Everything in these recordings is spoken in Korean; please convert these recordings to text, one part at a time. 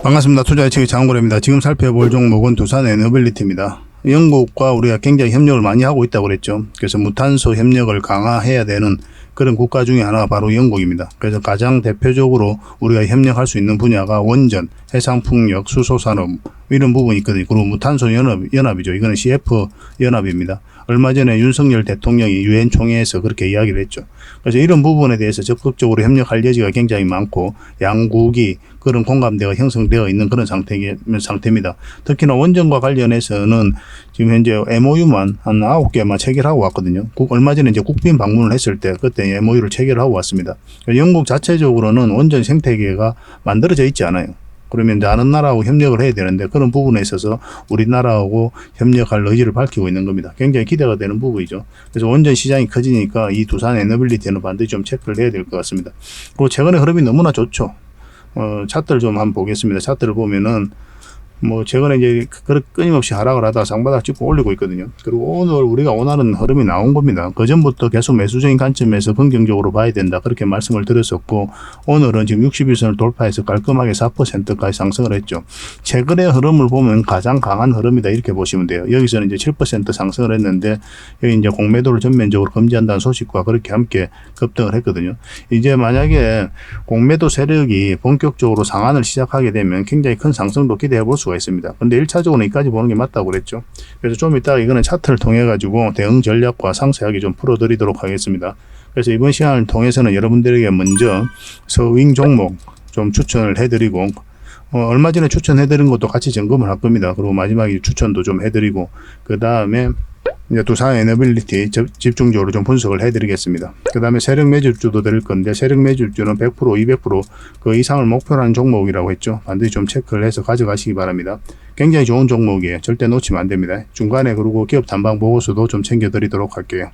반갑습니다. 투자예측의 장원고래입니다. 지금 살펴볼 종목은 두산 에너빌리티입니다. 영국과 우리가 굉장히 협력을 많이 하고 있다고 그랬죠. 그래서 무탄소 협력을 강화해야 되는 그런 국가 중에 하나가 바로 영국입니다. 그래서 가장 대표적으로 우리가 협력할 수 있는 분야가 원전, 해상풍력, 수소산업 이런 부분이 있거든요. 그리고 무탄소 연합이죠. 이거는 CF 연합입니다. 얼마 전에 윤석열 대통령이 유엔 총회에서 그렇게 이야기를 했죠. 그래서 이런 부분에 대해서 적극적으로 협력할 여지가 굉장히 많고 양국이 그런 공감대가 형성되어 있는 그런 상태입니다. 특히나 원전과 관련해서는 지금 현재 MOU만 한 9개만 체결하고 왔거든요. 얼마 전에 이제 국빈 방문을 했을 때 그때 MOU를 체결하고 왔습니다. 영국 자체적으로는 원전 생태계가 만들어져 있지 않아요. 그러면 다른 나라하고 협력을 해야 되는데 그런 부분에 있어서 우리나라하고 협력할 의지를 밝히고 있는 겁니다. 굉장히 기대가 되는 부분이죠. 그래서 원전 시장이 커지니까 이 두산 에너빌리티는 반드시 좀 체크를 해야 될 것 같습니다. 그리고 최근에 흐름이 너무나 좋죠. 차트를 좀 한번 보겠습니다. 차트를 보면은 최근에 이제 끊임없이 하락을 하다가 상바닥 찍고 올리고 있거든요. 그리고 오늘 우리가 원하는 흐름이 나온 겁니다. 그 전부터 계속 매수적인 관점에서 긍정적으로 봐야 된다. 그렇게 말씀을 드렸었고, 오늘은 지금 61선을 돌파해서 깔끔하게 4%까지 상승을 했죠. 최근의 흐름을 보면 가장 강한 흐름이다. 이렇게 보시면 돼요. 여기서는 이제 7% 상승을 했는데, 여기 이제 공매도를 전면적으로 금지한다는 소식과 그렇게 함께 급등을 했거든요. 이제 만약에 공매도 세력이 본격적으로 상한을 시작하게 되면 굉장히 큰 상승도 기대해 볼 수가 있습니다. 근데 1차적으로 여기까지 보는 게 맞다고 그랬죠. 그래서 좀 이따가 이거는 차트를 통해 가지고 대응 전략과 상세하게 좀 풀어드리도록 하겠습니다. 그래서 이번 시간을 통해서는 여러분들에게 먼저 서윙 종목 좀 추천을 해드리고 얼마 전에 추천해드린 것도 같이 점검을 할 겁니다. 그리고 마지막에 추천도 좀 해드리고 그 다음에 이제 두산 에너빌리티 집중적으로 좀 분석을 해드리겠습니다. 그 다음에 세력 매집주도 드릴 건데 세력 매집주는 100%, 200%그 이상을 목표로 하는 종목이라고 했죠. 반드시 좀 체크를 해서 가져가시기 바랍니다. 굉장히 좋은 종목이에요. 절대 놓치면 안 됩니다. 중간에 그리고 기업 단방 보고서도 좀 챙겨드리도록 할게요.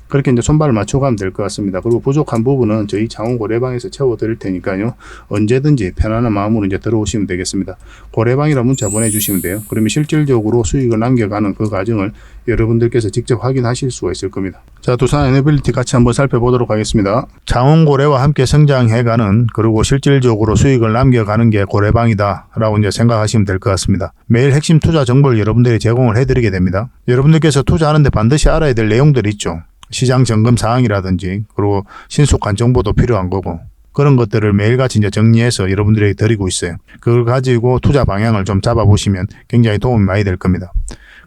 그렇게 이제 손발을 맞춰가면 될 것 같습니다. 그리고 부족한 부분은 저희 창원 고래방에서 채워드릴 테니까요. 언제든지 편안한 마음으로 이제 들어오시면 되겠습니다. 고래방이라 문자 보내주시면 돼요. 그러면 실질적으로 수익을 남겨가는 그 과정을 여러분들께서 직접 확인하실 수가 있을 겁니다. 자, 두산 에너빌리티 같이 한번 살펴보도록 하겠습니다. 창원 고래와 함께 성장해가는 그리고 실질적으로 수익을 남겨가는 게 고래방이다 라고 이제 생각하시면 될 것 같습니다. 매일 핵심 투자 정보를 여러분들이 제공을 해드리게 됩니다. 여러분들께서 투자하는데 반드시 알아야 될 내용들이 있죠. 시장 점검 사항이라든지 그리고 신속한 정보도 필요한 거고 그런 것들을 매일같이 이제 정리해서 여러분들에게 드리고 있어요. 그걸 가지고 투자 방향을 좀 잡아보시면 굉장히 도움이 많이 될 겁니다.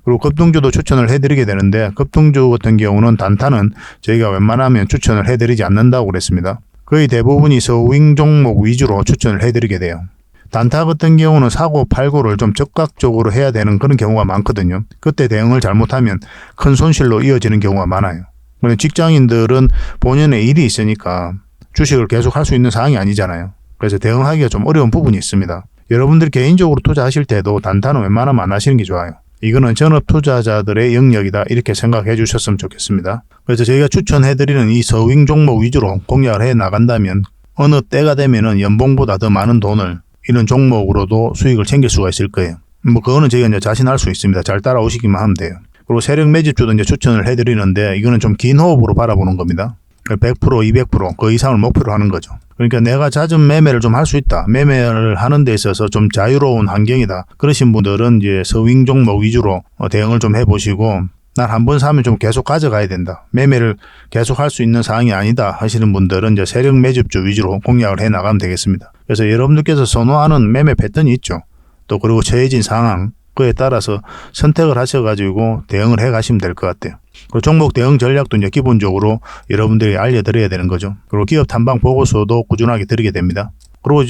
그리고 급등주도 추천을 해드리게 되는데 급등주 같은 경우는 단타는 저희가 웬만하면 추천을 해드리지 않는다고 그랬습니다. 거의 대부분이 서윙 종목 위주로 추천을 해드리게 돼요. 단타 같은 경우는 사고 팔고를 좀 적극적으로 해야 되는 그런 경우가 많거든요. 그때 대응을 잘못하면 큰 손실로 이어지는 경우가 많아요. 직장인들은 본연의 일이 있으니까 주식을 계속 할 수 있는 상황이 아니잖아요. 그래서 대응하기가 좀 어려운 부분이 있습니다. 여러분들 개인적으로 투자하실 때도 단타는 웬만하면 안 하시는 게 좋아요. 이거는 전업 투자자들의 영역이다 이렇게 생각해 주셨으면 좋겠습니다. 그래서 저희가 추천해드리는 이 서윙 종목 위주로 공략을 해 나간다면 어느 때가 되면은 연봉보다 더 많은 돈을 이런 종목으로도 수익을 챙길 수가 있을 거예요. 그거는 저희가 이제 자신할 수 있습니다. 잘 따라오시기만 하면 돼요. 그리고 세력 매집주도 이제 추천을 해드리는데 이거는 좀 긴 호흡으로 바라보는 겁니다. 100%, 200%그 이상을 목표로 하는 거죠. 그러니까 내가 잦은 매매를 좀 할 수 있다. 매매를 하는 데 있어서 좀 자유로운 환경이다. 그러신 분들은 이제 서윙 종목 위주로 대응을 좀 해보시고 난 한 번 사면 좀 계속 가져가야 된다. 매매를 계속 할 수 있는 상황이 아니다 하시는 분들은 이제 세력 매집주 위주로 공략을 해 나가면 되겠습니다. 그래서 여러분들께서 선호하는 매매 패턴이 있죠. 또 그리고 처해진 상황 그에 따라서 선택을 하셔가지고 대응을 해 가시면 될 것 같아요. 그리고 종목 대응 전략도 이제 기본적으로 여러분들이 알려드려야 되는 거죠. 그리고 기업 탐방 보고서도 꾸준하게 드리게 됩니다. 그리고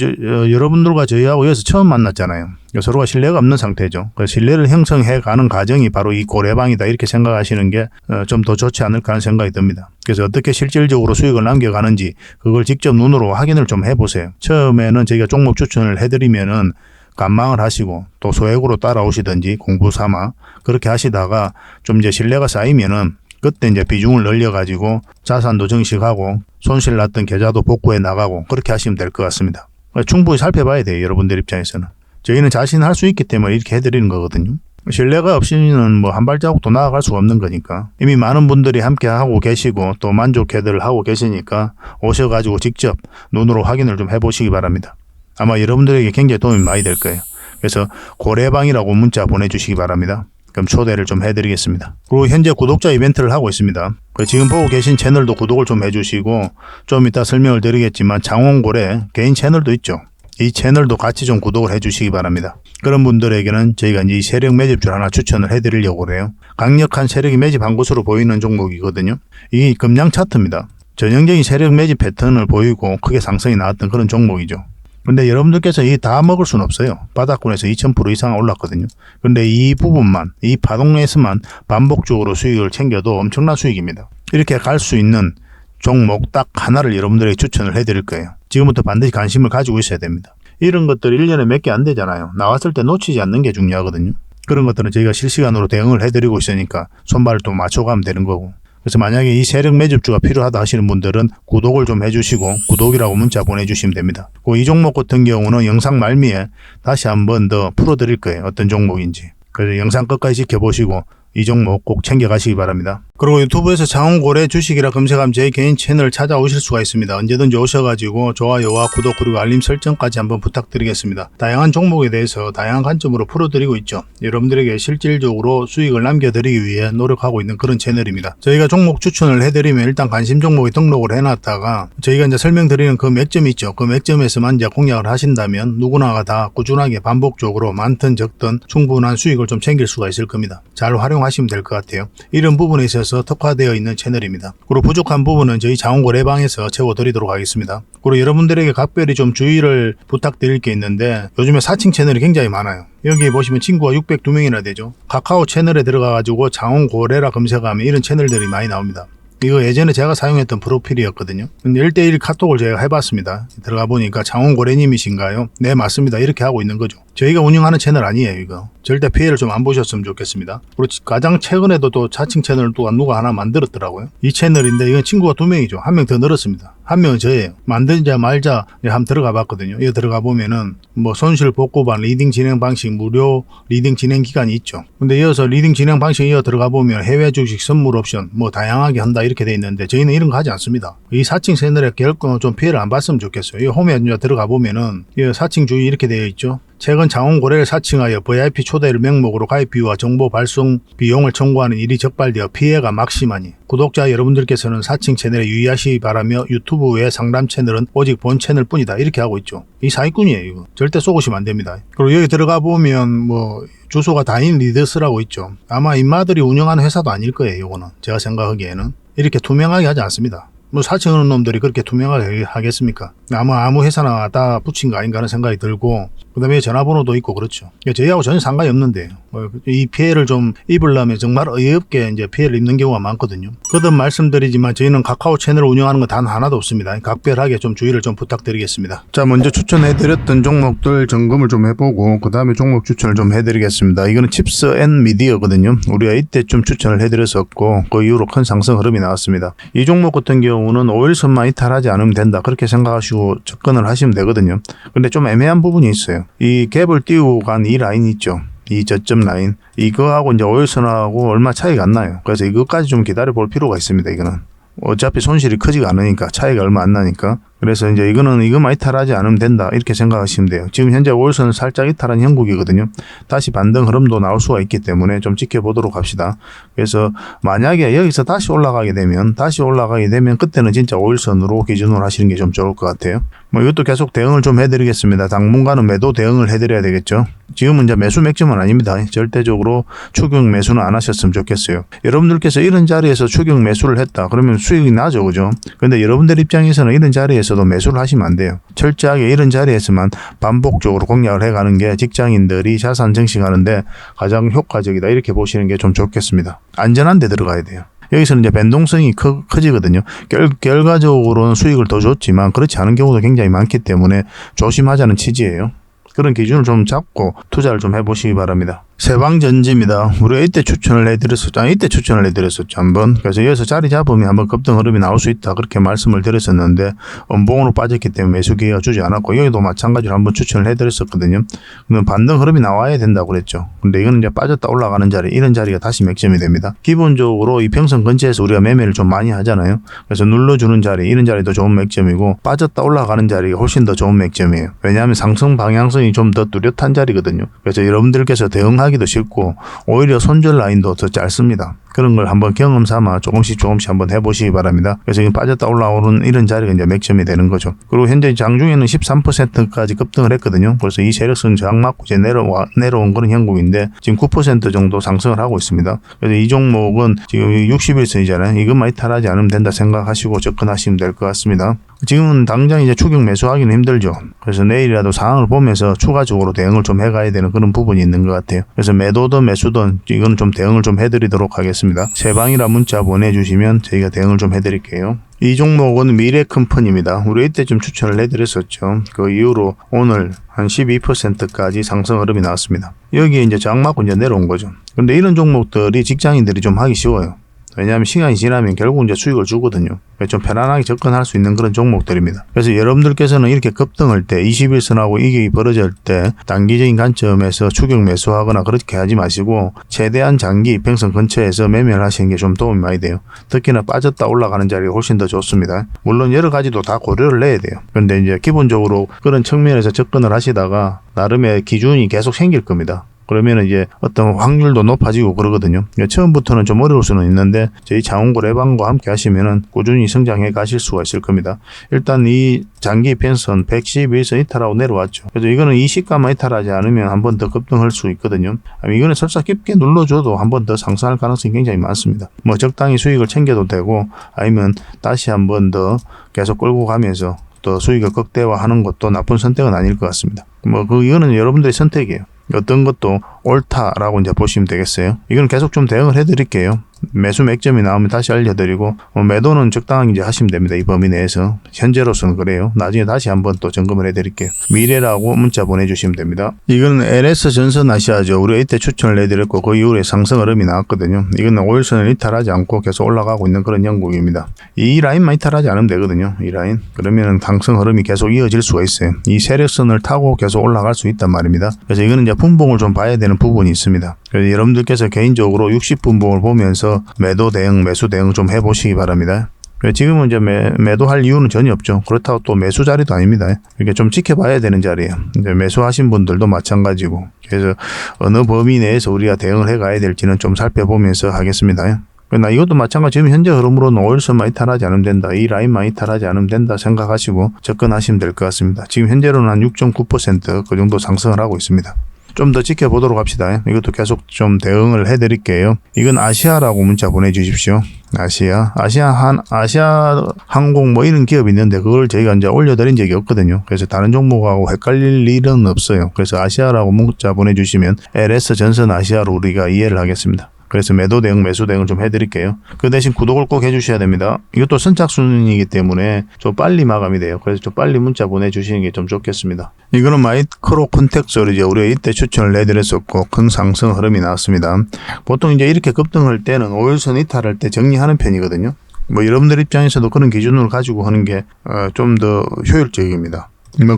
여러분들과 저희하고 여기서 처음 만났잖아요. 서로가 신뢰가 없는 상태죠. 그래서 신뢰를 형성해 가는 과정이 바로 이 고래방이다 이렇게 생각하시는 게 좀 더 좋지 않을까 하는 생각이 듭니다. 그래서 어떻게 실질적으로 수익을 남겨가는지 그걸 직접 눈으로 확인을 좀 해보세요. 처음에는 저희가 종목 추천을 해드리면은 관망을 하시고 또 소액으로 따라오시든지 공부 삼아 그렇게 하시다가 좀 이제 신뢰가 쌓이면은 그때 이제 비중을 늘려가지고 자산도 증식하고 손실 났던 계좌도 복구해 나가고 그렇게 하시면 될 것 같습니다. 충분히 살펴봐야 돼요. 여러분들 입장에서는. 저희는 자신할 수 있기 때문에 이렇게 해드리는 거거든요. 신뢰가 없이는 한 발자국도 나아갈 수가 없는 거니까 이미 많은 분들이 함께 하고 계시고 또 만족해들 하고 계시니까 오셔가지고 직접 눈으로 확인을 좀 해보시기 바랍니다. 아마 여러분들에게 굉장히 도움이 많이 될 거예요. 그래서 고래방이라고 문자 보내주시기 바랍니다. 그럼 초대를 좀 해드리겠습니다. 그리고 현재 구독자 이벤트를 하고 있습니다. 지금 보고 계신 채널도 구독을 좀 해주시고, 좀 이따 설명을 드리겠지만 장원고래 개인 채널도 있죠. 이 채널도 같이 좀 구독을 해주시기 바랍니다. 그런 분들에게는 저희가 이제 이 세력 매집줄 하나 추천을 해드리려고 그래요. 강력한 세력이 매집한 것으로 보이는 종목이거든요. 이게 금량 차트입니다. 전형적인 세력 매집 패턴을 보이고 크게 상승이 나왔던 그런 종목이죠. 근데 여러분들께서 이 다 먹을 수는 없어요. 바닥권에서 2000% 이상 올랐거든요. 근데 이 부분만, 이 파동에서만 반복적으로 수익을 챙겨도 엄청난 수익입니다. 이렇게 갈 수 있는 종목 딱 하나를 여러분들에게 추천을 해드릴 거예요. 지금부터 반드시 관심을 가지고 있어야 됩니다. 이런 것들 1년에 몇 개 안 되잖아요. 나왔을 때 놓치지 않는 게 중요하거든요. 그런 것들은 저희가 실시간으로 대응을 해드리고 있으니까 손발을 또 맞춰가면 되는 거고. 그래서 만약에 이 세력 매집주가 필요하다 하시는 분들은 구독을 좀 해주시고 구독이라고 문자 보내주시면 됩니다. 이 종목 같은 경우는 영상 말미에 다시 한번 더 풀어드릴 거예요. 어떤 종목인지. 그래서 영상 끝까지 지켜보시고 이 종목 꼭 챙겨가시기 바랍니다. 그리고 유튜브에서 장원고래 주식이라 검색하면 제 개인 채널 찾아오실 수가 있습니다. 언제든지 오셔가지고 좋아요와 구독 그리고 알림 설정까지 한번 부탁드리겠습니다. 다양한 종목에 대해서 다양한 관점으로 풀어드리고 있죠. 여러분들에게 실질적으로 수익을 남겨드리기 위해 노력하고 있는 그런 채널입니다. 저희가 종목 추천을 해드리면 일단 관심 종목에 등록을 해놨다가 저희가 이제 설명드리는 그 맥점이 있죠. 그 맥점에서만 이제 공략을 하신다면 누구나가 다 꾸준하게 반복적으로 많든 적든 충분한 수익을 좀 챙길 수가 있을 겁니다. 잘 활용하시면 될 것 같아요. 이런 부분에 있어서 특화되어 있는 채널입니다. 그리고 부족한 부분은 저희 장원고래방에서 채워드리도록 하겠습니다. 그리고 여러분들에게 각별히 좀 주의를 부탁드릴 게 있는데 요즘에 사칭 채널이 굉장히 많아요. 여기 보시면 친구가 602명이나 되죠. 카카오 채널에 들어가가지고 장원고래라 검색하면 이런 채널들이 많이 나옵니다. 이거 예전에 제가 사용했던 프로필이었거든요. 근데 1:1 카톡을 제가 해봤습니다. 들어가 보니까 장원고래님이신가요? 네, 맞습니다. 이렇게 하고 있는 거죠. 저희가 운영하는 채널 아니에요, 이거. 절대 피해를 좀 안 보셨으면 좋겠습니다. 그리고 가장 최근에도 또 자칭 채널을 또 누가 하나 만들었더라고요. 이 채널인데 이건 친구가 2명이죠. 1명 더 늘었습니다. 1명은 저예요. 만들자 말자 한번 들어가 봤거든요. 이거 들어가 보면은 뭐 손실 복구반 리딩 진행 방식 무료 리딩 진행 기간이 있죠. 근데 이어서 리딩 진행 방식 이어 들어가 보면 해외 주식 선물 옵션 뭐 다양하게 한다 이렇게 돼 있는데 저희는 이런 거 하지 않습니다. 이 사칭 채널에 결코 좀 피해를 안 봤으면 좋겠어요. 이 홈에 들어가 보면은 이 사칭 주의 이렇게 되어 있죠. 최근 장원고래를 사칭하여 VIP 초대를 명목으로 가입비와 정보 발송 비용을 청구하는 일이 적발되어 피해가 막심하니 구독자 여러분들께서는 사칭 채널에 유의하시기 바라며 유튜브 외 상담 채널은 오직 본 채널 뿐이다 이렇게 하고 있죠. 이 사기꾼이에요. 이거 절대 쏘시면 안 됩니다. 그리고 여기 들어가 보면 뭐 주소가 다인 리더스라고 있죠. 아마 인마들이 운영하는 회사도 아닐 거예요. 이거는 제가 생각하기에는 이렇게 투명하게 하지 않습니다. 뭐 사칭하는 놈들이 그렇게 투명하게 하겠습니까? 아무 회사나 다 붙인 거 아닌가 하는 생각이 들고 그 다음에 전화번호도 있고 그렇죠. 저희하고 전혀 상관이 없는데 이 피해를 좀 입으려면 정말 어이없게 이제 피해를 입는 경우가 많거든요. 거듭 말씀드리지만 저희는 카카오 채널을 운영하는 건 단 하나도 없습니다. 각별하게 좀 주의를 좀 부탁드리겠습니다. 자, 먼저 추천해드렸던 종목들 점검을 좀 해보고 그 다음에 종목 추천을 좀 해드리겠습니다. 이거는 칩스 앤 미디어거든요. 우리가 이때 좀 추천을 해드렸었고 그 이후로 큰 상승 흐름이 나왔습니다. 이 종목 같은 경우는 5일선만 이탈하지 않으면 된다 그렇게 생각하시고 접근을 하시면 되거든요. 근데 좀 애매한 부분이 있어요. 이 갭을 띄우고 간 이 라인 있죠. 이 저점 라인 이거하고 이제 5일선하고 얼마 차이가 안 나요. 그래서 이것까지 좀 기다려 볼 필요가 있습니다. 이거는 어차피 손실이 크지가 않으니까 차이가 얼마 안 나니까 그래서 이제 이거만 이탈하지 않으면 된다 이렇게 생각하시면 돼요. 지금 현재 5일선은 살짝 이탈한 형국이거든요. 다시 반등 흐름도 나올 수가 있기 때문에 좀 지켜보도록 합시다. 그래서 만약에 여기서 다시 올라가게 되면 그때는 진짜 5일선으로 기준으로 하시는 게 좀 좋을 것 같아요. 뭐 이것도 계속 대응을 좀 해드리겠습니다. 당분간은 매도 대응을 해드려야 되겠죠. 지금은 이제 매수 맥점은 아닙니다. 절대적으로 추격 매수는 안 하셨으면 좋겠어요. 여러분들께서 이런 자리에서 추격 매수를 했다 그러면 수익이 나죠, 그죠? 근데 여러분들 입장에서는 이런 자리에서도 매수를 하시면 안 돼요. 철저하게 이런 자리에서만 반복적으로 공략을 해가는 게 직장인들이 자산 증식하는데 가장 효과적이다 이렇게 보시는 게 좀 좋겠습니다. 안전한 데 들어가야 돼요. 여기서는 이제 변동성이 커지거든요. 결과적으로는 수익을 더 줬지만 그렇지 않은 경우도 굉장히 많기 때문에 조심하자는 취지예요. 그런 기준을 좀 잡고 투자를 좀 해보시기 바랍니다. 세방전지입니다. 우리가 이때 추천을 해드렸었죠. 한번. 그래서 여기서 자리 잡으면 한번 급등 흐름이 나올 수 있다. 그렇게 말씀을 드렸었는데, 음봉으로 빠졌기 때문에 매수 기회가 주지 않았고, 여기도 마찬가지로 한번 추천을 해드렸었거든요. 그러면 반등 흐름이 나와야 된다고 그랬죠. 근데 이거는 이제 빠졌다 올라가는 자리, 이런 자리가 다시 맥점이 됩니다. 기본적으로 이 평선 근처에서 우리가 매매를 좀 많이 하잖아요. 그래서 눌러주는 자리, 이런 자리도 좋은 맥점이고, 빠졌다 올라가는 자리가 훨씬 더 좋은 맥점이에요. 왜냐하면 상승 방향성이 좀 더 뚜렷한 자리거든요. 그래서 여러분들께서 대응하기도 쉽고 오히려 손절 라인도 더 짧습니다. 그런 걸 한번 경험 삼아 조금씩 한번 해보시기 바랍니다. 그래서 빠졌다 올라오는 이런 자리가 이제 맥점이 되는 거죠. 그리고 현재 장중에는 13%까지 급등을 했거든요. 그래서 이 세력선 저항 맞고 이제 내려온 그런 형국인데 지금 9% 정도 상승을 하고 있습니다. 그래서 이 종목은 지금 60일선이잖아요. 이것만 이탈하지 않으면 된다 생각하시고 접근하시면 될 것 같습니다. 지금은 당장 이제 추격 매수하기는 힘들죠. 그래서 내일이라도 상황을 보면서 추가적으로 대응을 좀 해가야 되는 그런 부분이 있는 것 같아요. 그래서 매도든 매수든 이건 좀 대응을 좀 해드리도록 하겠습니다. 세방이라 문자 보내주시면 저희가 대응을 좀 해드릴게요. 이 종목은 미래컴퍼니입니다. 우리 이때쯤 추천을 해드렸었죠. 그 이후로 오늘 한 12%까지 상승 흐름이 나왔습니다. 여기에 이제 장 맞고 이제 내려온 거죠. 근데 이런 종목들이 직장인들이 좀 하기 쉬워요. 왜냐하면 시간이 지나면 결국 이제 수익을 주거든요. 좀 편안하게 접근할 수 있는 그런 종목들입니다. 그래서 여러분들께서는 이렇게 급등할 때 21선하고 이격이 벌어질 때 단기적인 관점에서 추격 매수하거나 그렇게 하지 마시고 최대한 장기 이평선 근처에서 매매를 하시는 게 좀 도움이 많이 돼요. 특히나 빠졌다 올라가는 자리가 훨씬 더 좋습니다. 물론 여러 가지도 다 고려를 해야 돼요. 그런데 이제 기본적으로 그런 측면에서 접근을 하시다가 나름의 기준이 계속 생길 겁니다. 그러면 이제 어떤 확률도 높아지고 그러거든요. 처음부터는 좀 어려울 수는 있는데 저희 장원고 레방과 함께 하시면은 꾸준히 성장해 가실 수가 있을 겁니다. 일단 이 장기 펜선 111선 이탈하고 내려왔죠. 그래서 이거는 이 시가만 이탈하지 않으면 한 번 더 급등할 수 있거든요. 이거는 설사 깊게 눌러줘도 한 번 더 상승할 가능성이 굉장히 많습니다. 뭐 적당히 수익을 챙겨도 되고 아니면 다시 한 번 더 계속 끌고 가면서 또 수익을 극대화하는 것도 나쁜 선택은 아닐 것 같습니다. 이거는 여러분들의 선택이에요. 어떤 것도 옳다라고 이제 보시면 되겠어요. 이건 계속 좀 대응을 해드릴게요. 매수 맥점이 나오면 다시 알려드리고 매도는 적당하게 이제 하시면 됩니다. 이 범위 내에서 현재로서는 그래요. 나중에 다시 한번 또 점검을 해드릴게요. 미래라고 문자 보내주시면 됩니다. 이거는 LS 전선 아시아죠. 우리가 이때 추천을 해드렸고 그 이후에 상승 흐름이 나왔거든요. 이거는 5일선을 이탈하지 않고 계속 올라가고 있는 그런 형국입니다. 이 라인만 이탈하지 않으면 되거든요. 이 라인. 그러면 상승 흐름이 계속 이어질 수가 있어요. 이 세력선을 타고 계속 올라갈 수 있단 말입니다. 그래서 이거는 이제 분봉을 좀 봐야 되는 부분이 있습니다. 그래서 여러분들께서 개인적으로 60분봉을 보면서 매도 대응, 매수 대응 좀 해보시기 바랍니다. 지금은 이제 매도할 이유는 전혀 없죠. 그렇다고 또 매수 자리도 아닙니다. 이렇게 좀 지켜봐야 되는 자리예요. 이제 매수하신 분들도 마찬가지고. 그래서 어느 범위 내에서 우리가 대응을 해가야 될지는 좀 살펴보면서 하겠습니다. 그러나 이것도 마찬가지. 지금 현재 흐름으로는 5일선만 이탈하지 않으면 된다. 이 라인만 이탈하지 않으면 된다 생각하시고 접근하시면 될 것 같습니다. 지금 현재로는 한 6.9% 그 정도 상승을 하고 있습니다. 좀 더 지켜보도록 합시다. 이것도 계속 좀 대응을 해드릴게요. 이건 아시아라고 문자 보내주십시오. 아시아 항공 뭐 이런 기업이 있는데 그걸 저희가 이제 올려드린 적이 없거든요. 그래서 다른 종목하고 헷갈릴 일은 없어요. 그래서 아시아라고 문자 보내주시면 LS 전선 아시아로 우리가 이해를 하겠습니다. 그래서 매도 대응, 매수 대응을 좀 해드릴게요. 그 대신 구독을 꼭 해주셔야 됩니다. 이것도 선착순이기 때문에 좀 빨리 마감이 돼요. 그래서 좀 빨리 문자 보내주시는 게 좀 좋겠습니다. 이거는 마이크로 콘텍솔이죠. 우리가 이때 추천을 해드렸었고 큰 상승 흐름이 나왔습니다. 보통 이제 이렇게 급등할 때는 5일선 이탈할 때 정리하는 편이거든요. 여러분들 입장에서도 그런 기준을 가지고 하는 게 좀 더 효율적입니다.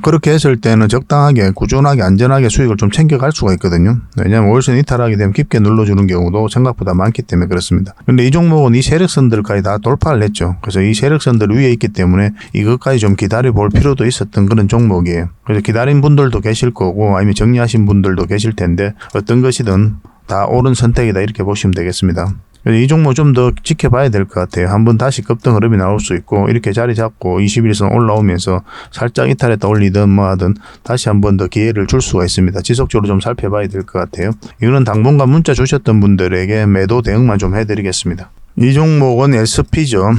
그렇게 했을 때는 적당하게 꾸준하게 안전하게 수익을 좀 챙겨갈 수가 있거든요. 왜냐하면 5일선 이탈하게 되면 깊게 눌러주는 경우도 생각보다 많기 때문에 그렇습니다. 근데 이 종목은 이 세력선들까지 다 돌파를 했죠. 그래서 이 세력선들 위에 있기 때문에 이것까지 좀 기다려 볼 필요도 있었던 그런 종목이에요. 그래서 기다린 분들도 계실 거고 아니면 정리하신 분들도 계실 텐데 어떤 것이든 다 옳은 선택이다 이렇게 보시면 되겠습니다. 이 종목 좀 더 지켜봐야 될 것 같아요. 한번 다시 급등 흐름이 나올 수 있고 이렇게 자리 잡고 21선 올라오면서 살짝 이탈했다 올리든 뭐 하든 다시 한번 더 기회를 줄 수가 있습니다. 지속적으로 좀 살펴봐야 될 것 같아요. 이거는 당분간 문자 주셨던 분들에게 매도 대응만 좀 해드리겠습니다. 이 종목은 SP죠.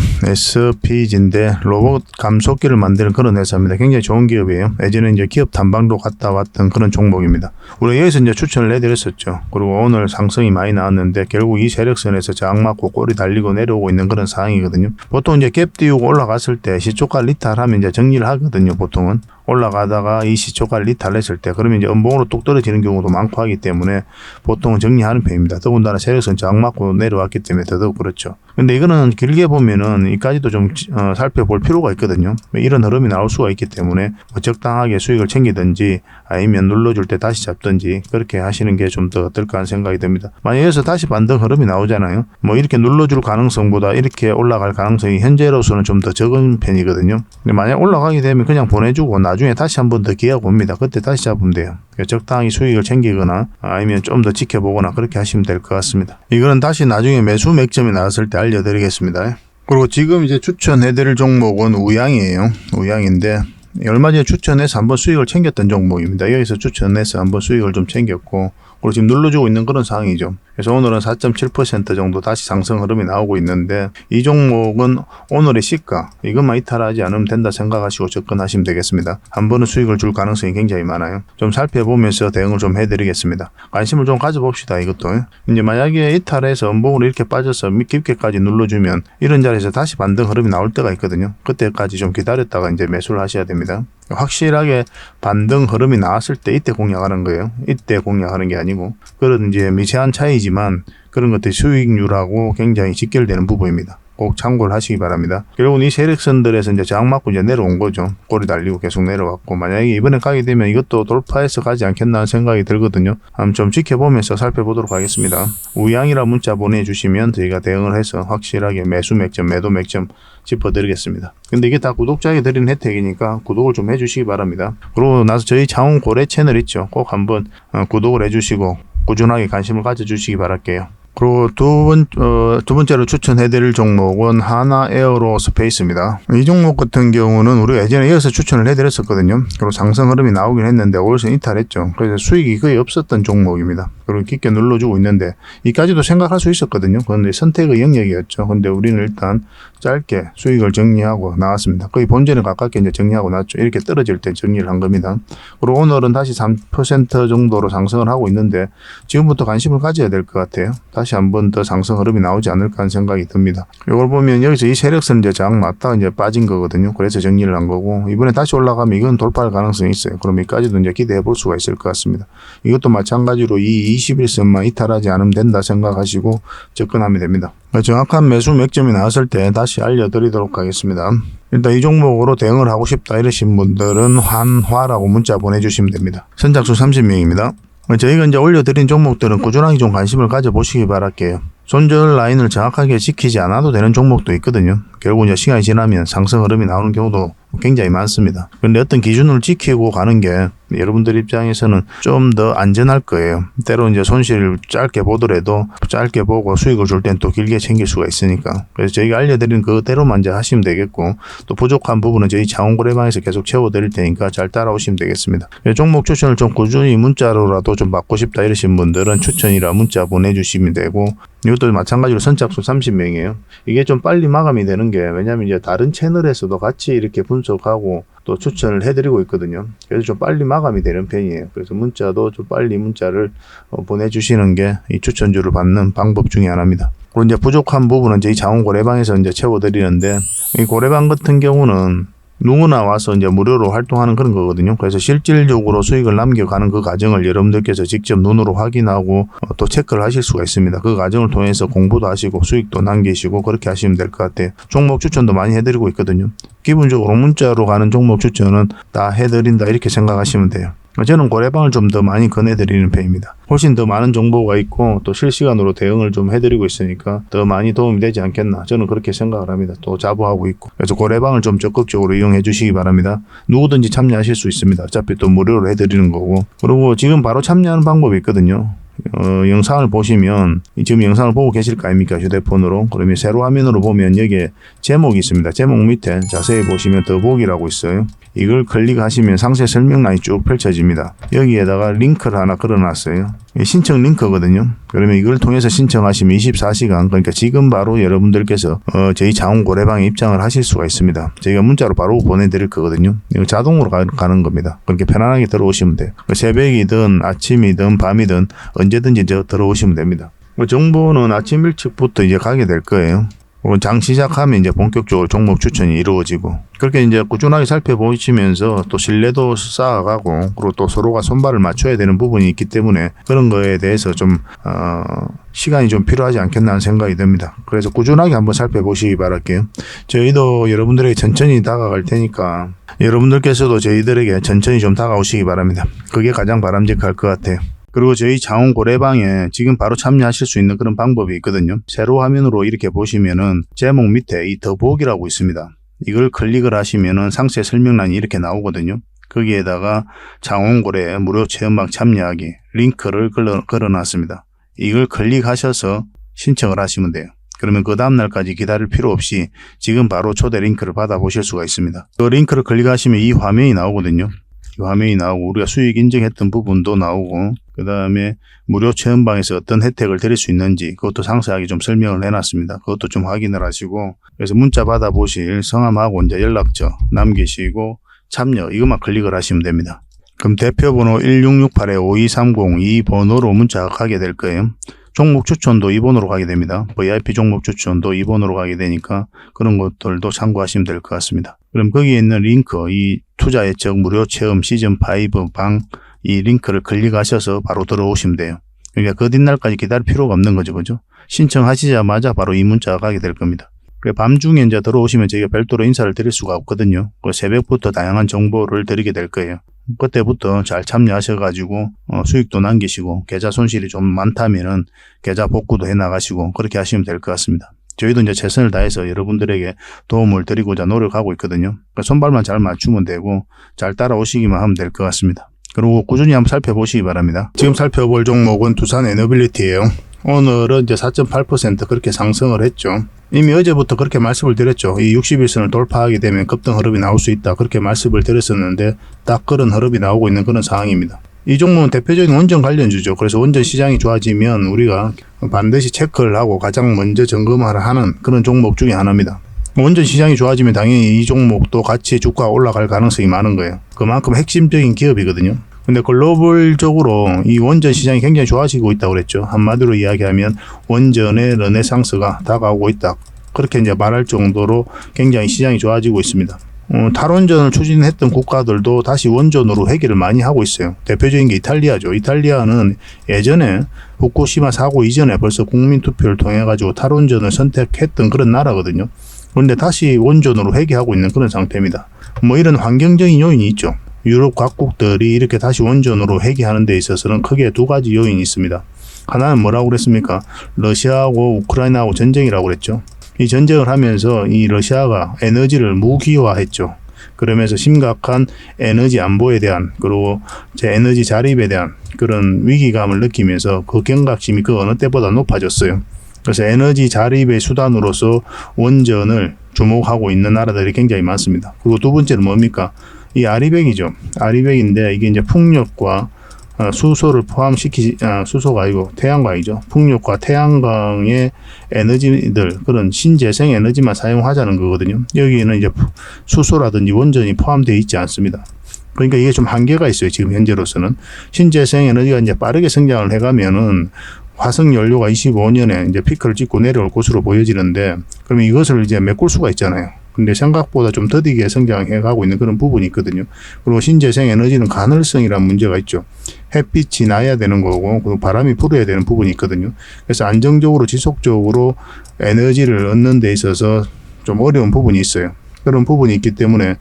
SPG인데 로봇 감속기를 만드는 그런 회사입니다. 굉장히 좋은 기업이에요. 예전에 이제 기업 탐방도 갔다 왔던 그런 종목입니다. 우리 여기서 이제 추천을 해드렸었죠. 그리고 오늘 상승이 많이 나왔는데 결국 이 세력선에서 저항 맞고 꼬리 달리고 내려오고 있는 그런 상황이거든요. 보통 이제 갭 띄우고 올라갔을 때 시초가 리탈하면 이제 정리를 하거든요. 보통은 올라가다가 이 시초가 리탈했을 때 그러면 이제 음봉으로 뚝 떨어지는 경우도 많고 하기 때문에 보통은 정리하는 편입니다. 더군다나 세력선 저항 맞고 내려왔기 때문에 더더욱 그렇죠. 근데 이거는 길게 보면은 이까지도 좀 살펴볼 필요가 있거든요. 이런 흐름이 나올 수가 있기 때문에 뭐 적당하게 수익을 챙기든지 아니면 눌러줄 때 다시 잡든지 그렇게 하시는 게 좀 더 어떨까 하는 생각이 듭니다. 만약 여기서 다시 반등 흐름이 나오잖아요. 뭐 이렇게 눌러줄 가능성보다 이렇게 올라갈 가능성이 현재로서는 좀 더 적은 편이거든요. 근데 만약 올라가게 되면 그냥 보내주고 나중에 다시 한 번 더 기회가 옵니다. 그때 다시 잡으면 돼요. 적당히 수익을 챙기거나 아니면 좀 더 지켜보거나 그렇게 하시면 될 것 같습니다. 이거는 다시 나중에 매수 맥점이 나왔을 때 알려드리겠습니다. 그리고 지금 이제 추천해드릴 종목은 우양이에요. 우양인데 얼마 전에 추천해서 한번 수익을 챙겼던 종목입니다. 여기서 추천해서 한번 수익을 좀 챙겼고 그리고 지금 눌러주고 있는 그런 상황이죠. 그래서 오늘은 4.7% 정도 다시 상승 흐름이 나오고 있는데 이 종목은 오늘의 시가 이것만 이탈하지 않으면 된다 생각하시고 접근하시면 되겠습니다. 한 번은 수익을 줄 가능성이 굉장히 많아요. 좀 살펴보면서 대응을 좀 해드리겠습니다. 관심을 좀 가져봅시다. 이것도 이제 만약에 이탈해서 음봉으로 이렇게 빠져서 깊게까지 눌러주면 이런 자리에서 다시 반등 흐름이 나올 때가 있거든요. 그때까지 좀 기다렸다가 이제 매수를 하셔야 됩니다. 확실하게 반등 흐름이 나왔을 때 이때 공략하는 거예요. 이때 공략하는 게 아니고 그런 이제 미세한 차이지만 그런 것들이 수익률하고 굉장히 직결되는 부분입니다. 꼭 참고를 하시기 바랍니다. 결국은 이 세력선들에서 이제 저항 맞고 이제 내려온 거죠. 꼬리 달리고 계속 내려왔고 만약에 이번에 가게 되면 이것도 돌파해서 가지 않겠나 하는 생각이 들거든요. 한번 좀 지켜보면서 살펴보도록 하겠습니다. 우양이라 문자 보내주시면 저희가 대응을 해서 확실하게 매수 맥점, 매도 맥점 짚어드리겠습니다. 근데 이게 다 구독자에게 드리는 혜택이니까 구독을 좀 해주시기 바랍니다. 그러고 나서 저희 장훈 고래 채널 있죠. 꼭 한번 구독을 해주시고 꾸준하게 관심을 가져주시기 바랄게요. 그리고 두 번째로 추천해드릴 종목은 하나 에어로스페이스입니다. 이 종목 같은 경우는 우리가 예전에 이어서 추천을 해드렸었거든요. 그리고 상승 흐름이 나오긴 했는데 오늘은 이탈했죠. 그래서 수익이 거의 없었던 종목입니다. 그리고 깊게 눌러주고 있는데 이까지도 생각할 수 있었거든요. 그런데 선택의 영역이었죠. 근데 우리는 일단 짧게 수익을 정리하고 나왔습니다. 거의 본전에 가깝게 이제 정리하고 나왔죠. 이렇게 떨어질 때 정리를 한 겁니다. 그리고 오늘은 다시 3% 정도로 상승을 하고 있는데 지금부터 관심을 가져야 될 것 같아요. 다시 한 번 더 상승 흐름이 나오지 않을까 하는 생각이 듭니다. 이걸 보면 여기서 이 세력선 이제 저항 맞다가 이제 빠진 거거든요. 그래서 정리를 한 거고 이번에 다시 올라가면 이건 돌파할 가능성이 있어요. 그럼 여기까지도 이제 기대해 볼 수가 있을 것 같습니다. 이것도 마찬가지로 이 21선만 이탈하지 않으면 된다 생각하시고 접근하면 됩니다. 정확한 매수 맥점이 나왔을 때 다시 알려드리도록 하겠습니다. 일단 이 종목으로 대응을 하고 싶다 이러신 분들은 환화라고 문자 보내주시면 됩니다. 선착수 30명입니다. 저희가 이제 올려드린 종목들은 꾸준하게 좀 관심을 가져보시기 바랄게요. 손절 라인을 정확하게 지키지 않아도 되는 종목도 있거든요. 결국 이제 시간이 지나면 상승 흐름이 나오는 경우도 굉장히 많습니다. 그런데 어떤 기준을 지키고 가는 게 여러분들 입장에서는 좀 더 안전할 거예요. 때로 이제 손실을 짧게 보더라도 짧게 보고 수익을 줄 땐 또 길게 챙길 수가 있으니까. 그래서 저희가 알려드린 그대로만 이제 하시면 되겠고 또 부족한 부분은 저희 자원거래방에서 계속 채워드릴 테니까 잘 따라오시면 되겠습니다. 종목 추천을 좀 꾸준히 문자로라도 좀 받고 싶다 이러신 분들은 추천이라 문자 보내주시면 되고 이것도 마찬가지로 선착수 30명이에요. 이게 좀 빨리 마감이 되는 게 왜냐면 이제 다른 채널에서도 같이 이렇게 분석하고 또 추천을 해드리고 있거든요. 그래서 좀 빨리 마감이 되는 편이에요. 그래서 문자도 좀 빨리 문자를 보내주시는 게 이 추천주를 받는 방법 중에 하나입니다. 그리고 이제 부족한 부분은 저희 자원고래방에서 이제 채워드리는데 이 고래방 같은 경우는 누구나 와서 이제 무료로 활동하는 그런 거거든요. 그래서 실질적으로 수익을 남겨가는 그 과정을 여러분들께서 직접 눈으로 확인하고 또 체크를 하실 수가 있습니다. 그 과정을 통해서 공부도 하시고 수익도 남기시고 그렇게 하시면 될 것 같아요. 종목 추천도 많이 해드리고 있거든요. 기본적으로 문자로 가는 종목 추천은 다 해드린다 이렇게 생각하시면 돼요. 저는 고래방을 좀 더 많이 권해드리는 편입니다. 훨씬 더 많은 정보가 있고 또 실시간으로 대응을 좀 해드리고 있으니까 더 많이 도움이 되지 않겠나 저는 그렇게 생각을 합니다. 또 자부하고 있고 그래서 고래방을 좀 적극적으로 이용해 주시기 바랍니다. 누구든지 참여하실 수 있습니다. 어차피 또 무료로 해드리는 거고 그리고 지금 바로 참여하는 방법이 있거든요. 영상을 보시면 지금 영상을 보고 계실 거 아닙니까? 휴대폰으로. 그러면 세로 화면으로 보면 여기에 제목이 있습니다. 제목 밑에 자세히 보시면 더보기라고 있어요. 이걸 클릭하시면 상세 설명란이 쭉 펼쳐집니다. 여기에다가 링크를 하나 걸어놨어요. 신청 링크거든요. 그러면 이걸 통해서 신청하시면 24시간 그러니까 지금 바로 여러분들께서 저희 자원고래방에 입장을 하실 수가 있습니다. 저희가 문자로 바로 보내드릴 거거든요. 이거 자동으로 가는 겁니다. 그렇게 편안하게 들어오시면 돼요. 새벽이든 아침이든 밤이든 언제든지 들어오시면 됩니다. 정보는 아침 일찍부터 이제 가게 될 거예요. 혹은 장 시작하면 이제 본격적으로 종목 추천이 이루어지고, 그렇게 이제 꾸준하게 살펴보시면서 또 신뢰도 쌓아가고, 그리고 또 서로가 손발을 맞춰야 되는 부분이 있기 때문에 그런 거에 대해서 좀 시간이 좀 필요하지 않겠나 하는 생각이 듭니다. 그래서 꾸준하게 한번 살펴보시기 바랄게요. 저희도 여러분들에게 천천히 다가갈 테니까 여러분들께서도 저희들에게 천천히 좀 다가오시기 바랍니다. 그게 가장 바람직할 것 같아요. 그리고 저희 장원 고래방에 지금 바로 참여하실 수 있는 그런 방법이 있거든요. 세로 화면으로 이렇게 보시면은 제목 밑에 이 더보기라고 있습니다. 이걸 클릭을 하시면은 상세 설명란이 이렇게 나오거든요. 거기에다가 장원 고래 무료 체험방 참여하기 링크를 걸어놨습니다. 이걸 클릭하셔서 신청을 하시면 돼요. 그러면 그 다음날까지 기다릴 필요 없이 지금 바로 초대 링크를 받아보실 수가 있습니다. 그 링크를 클릭하시면 이 화면이 나오거든요. 이 화면이 나오고 우리가 수익 인증했던 부분도 나오고, 그 다음에 무료 체험방에서 어떤 혜택을 드릴 수 있는지 그것도 상세하게 좀 설명을 해놨습니다. 그것도 좀 확인을 하시고, 그래서 문자 받아보실 성함하고 이제 연락처 남기시고 참여 이것만 클릭을 하시면 됩니다. 그럼 대표번호 1668-5230 이 번호로 문자가 가게 될 거예요. 종목 추천도 이 번호로 가게 됩니다. VIP 종목 추천도 이 번호로 가게 되니까 그런 것들도 참고하시면 될 것 같습니다. 그럼 거기에 있는 링크, 이 투자 예측 무료 체험 시즌5 방 이 링크를 클릭하셔서 바로 들어오시면 돼요. 그러니까 그 뒷날까지 기다릴 필요가 없는 거죠. 그죠? 신청하시자마자 바로 이 문자가 가게 될 겁니다. 밤중에 이제 들어오시면 저희가 별도로 인사를 드릴 수가 없거든요. 새벽부터 다양한 정보를 드리게 될 거예요. 그때부터 잘 참여하셔가지고 수익도 남기시고, 계좌 손실이 좀 많다면은 계좌 복구도 해 나가시고 그렇게 하시면 될 것 같습니다. 저희도 이제 최선을 다해서 여러분들에게 도움을 드리고자 노력하고 있거든요. 손발만 잘 맞추면 되고 잘 따라오시기만 하면 될 것 같습니다. 그리고 꾸준히 한번 살펴보시기 바랍니다. 지금 살펴볼 종목은 두산 에너빌리티예요. 오늘은 이제 4.8% 그렇게 상승을 했죠. 이미 어제부터 그렇게 말씀을 드렸죠. 이 60일선을 돌파하게 되면 급등 흐름이 나올 수 있다, 그렇게 말씀을 드렸었는데 딱 그런 흐름이 나오고 있는 그런 상황입니다. 이 종목은 대표적인 원전 관련주죠. 그래서 원전 시장이 좋아지면 우리가 반드시 체크를 하고 가장 먼저 점검을 하는 그런 종목 중에 하나입니다. 원전 시장이 좋아지면 당연히 이 종목도 같이 주가가 올라갈 가능성이 많은 거예요. 그만큼 핵심적인 기업이거든요. 근데 글로벌적으로 이 원전 시장이 굉장히 좋아지고 있다고 그랬죠. 한마디로 이야기하면 원전의 르네상스가 다가오고 있다, 그렇게 이제 말할 정도로 굉장히 시장이 좋아지고 있습니다. 탈원전을 추진했던 국가들도 다시 원전으로 회귀를 많이 하고 있어요. 대표적인 게 이탈리아죠. 이탈리아는 예전에 후쿠시마 사고 이전에 벌써 국민투표를 통해 가지고 탈원전을 선택했던 그런 나라거든요. 그런데 다시 원전으로 회귀하고 있는 그런 상태입니다. 이런 환경적인 요인이 있죠. 유럽 각국들이 이렇게 다시 원전으로 회귀하는 데 있어서는 크게 두 가지 요인이 있습니다. 하나는 뭐라고 그랬습니까? 러시아하고 우크라이나하고 전쟁이라고 그랬죠. 이 전쟁을 하면서 이 러시아가 에너지를 무기화했죠. 그러면서 심각한 에너지 안보에 대한, 그리고 제 에너지 자립에 대한 그런 위기감을 느끼면서 그 경각심이 그 어느 때보다 높아졌어요. 그래서 에너지 자립의 수단으로서 원전을 주목하고 있는 나라들이 굉장히 많습니다. 그리고 두 번째는 뭡니까? 이 아리백이죠. 아리백인데 이게 이제 풍력과 수소를 수소가 아니고 태양광이죠. 풍력과 태양광의 에너지들, 그런 신재생 에너지만 사용하자는 거거든요. 여기에는 이제 수소라든지 원전이 포함되어 있지 않습니다. 그러니까 이게 좀 한계가 있어요. 지금 현재로서는. 신재생 에너지가 이제 빠르게 성장을 해가면은 화석 연료가 25년에 이제 피크를 찍고 내려올 것으로 보여지는데, 그러면 이것을 이제 메꿀 수가 있잖아요. 근데 생각보다 좀 더디게 성장해 가고 있는 그런 부분이 있거든요. 그리고 신재생 에너지는 가능성이라는 문제가 있죠. 햇빛이 나야 되는 거고, 그리고 바람이 불어야 되는 부분이 있거든요. 그래서 안정적으로 지속적으로 에너지를 얻는 데 있어서 좀 어려운 부분이 있어요. 그런 부분이 있기 때문에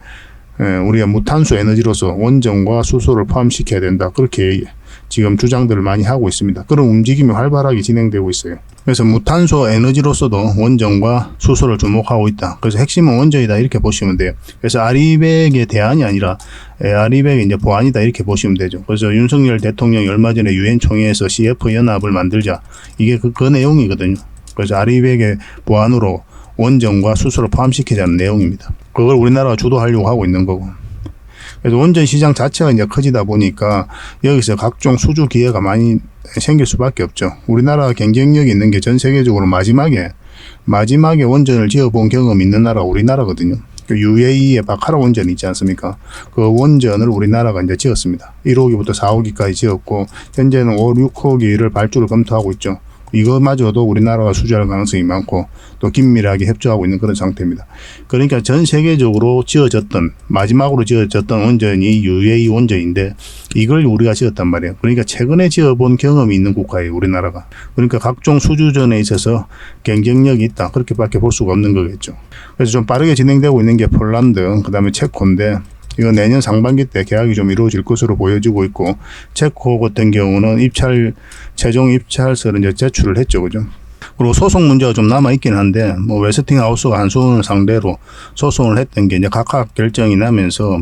우리가 무탄소 에너지로서 원전과 수소를 포함시켜야 된다, 그렇게 지금 주장들을 많이 하고 있습니다. 그런 움직임이 활발하게 진행되고 있어요. 그래서 무탄소 에너지로서도 원전과 수소를 주목하고 있다. 그래서 핵심은 원전이다, 이렇게 보시면 돼요. 그래서 아리백의 대안이 아니라 아리백의 이제 보안이다, 이렇게 보시면 되죠. 그래서 윤석열 대통령이 얼마 전에 유엔 총회에서 CF 연합을 만들자, 이게 그 내용이거든요. 그래서 아리백의 보안으로 원전과 수소를 포함시키자는 내용입니다. 그걸 우리나라가 주도하려고 하고 있는 거고. 그래서 원전 시장 자체가 이제 커지다 보니까 여기서 각종 수주 기회가 많이 생길 수밖에 없죠. 우리나라가 경쟁력이 있는 게 전 세계적으로 마지막에 원전을 지어본 경험이 있는 나라가 우리나라거든요. 그 UAE의 바카라 원전이 있지 않습니까? 그 원전을 우리나라가 이제 지었습니다. 1호기부터 4호기까지 지었고, 현재는 5, 6호기를 발주를 검토하고 있죠. 이것마저도 우리나라가 수주할 가능성이 많고 또 긴밀하게 협조하고 있는 그런 상태입니다. 그러니까 전 세계적으로 지어졌던 마지막으로 지어졌던 원전이 UAE 원전인데 이걸 우리가 지었단 말이에요. 그러니까 최근에 지어본 경험이 있는 국가예요, 우리나라가. 그러니까 각종 수주전에 있어서 경쟁력이 있다, 그렇게밖에 볼 수가 없는 거겠죠. 그래서 좀 빠르게 진행되고 있는 게 폴란드, 그 다음에 체코인데 이거 내년 상반기 때 계약이 좀 이루어질 것으로 보여지고 있고, 체코 같은 경우는 최종 입찰서를 이제 제출을 했죠, 그죠? 그리고 소송 문제가 좀 남아있긴 한데, 뭐, 웨스팅하우스가 한수원을 상대로 소송을 했던 게 이제 각각 결정이 나면서,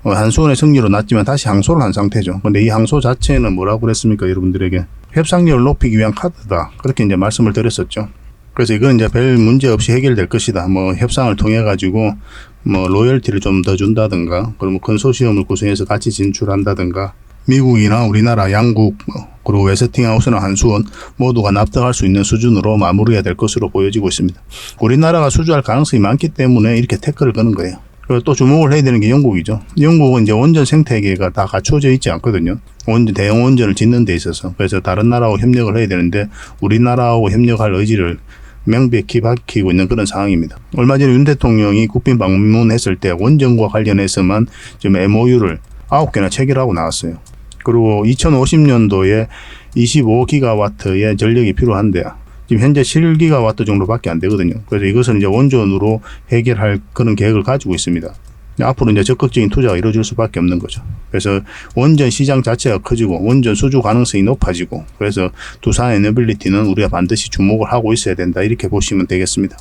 한수원의 승리로 났지만 다시 항소를 한 상태죠. 근데 이 항소 자체는 뭐라고 그랬습니까, 여러분들에게? 협상력을 높이기 위한 카드다, 그렇게 이제 말씀을 드렸었죠. 그래서 이건 이제 별 문제 없이 해결될 것이다. 뭐 협상을 통해 가지고 뭐 로열티를 좀 더 준다든가, 그러면 컨소시엄을 구성해서 같이 진출한다든가, 미국이나 우리나라 양국 그리고 웨스팅하우스나 한수원 모두가 납득할 수 있는 수준으로 마무리해야 될 것으로 보여지고 있습니다. 우리나라가 수주할 가능성이 많기 때문에 이렇게 태클을 거는 거예요. 그리고 또 주목을 해야 되는 게 영국이죠. 영국은 이제 원전 생태계가 다 갖추어져 있지 않거든요. 대형 원전을 짓는 데 있어서. 그래서 다른 나라하고 협력을 해야 되는데 우리나라하고 협력할 의지를 명백히 밝히고 있는 그런 상황입니다. 얼마 전에 윤 대통령이 국빈 방문했을 때 원전과 관련해서만 지금 MOU를 9개나 체결하고 나왔어요. 그리고 2050년도에 25기가와트의 전력이 필요한데 지금 현재 7기가와트 정도밖에 안 되거든요. 그래서 이것은 이제 원전으로 해결할 그런 계획을 가지고 있습니다. 앞으로 이제 적극적인 투자가 이루어질 수밖에 없는 거죠. 그래서 원전 시장 자체가 커지고 원전 수주 가능성이 높아지고, 그래서 두산 에너빌리티는 우리가 반드시 주목을 하고 있어야 된다, 이렇게 보시면 되겠습니다.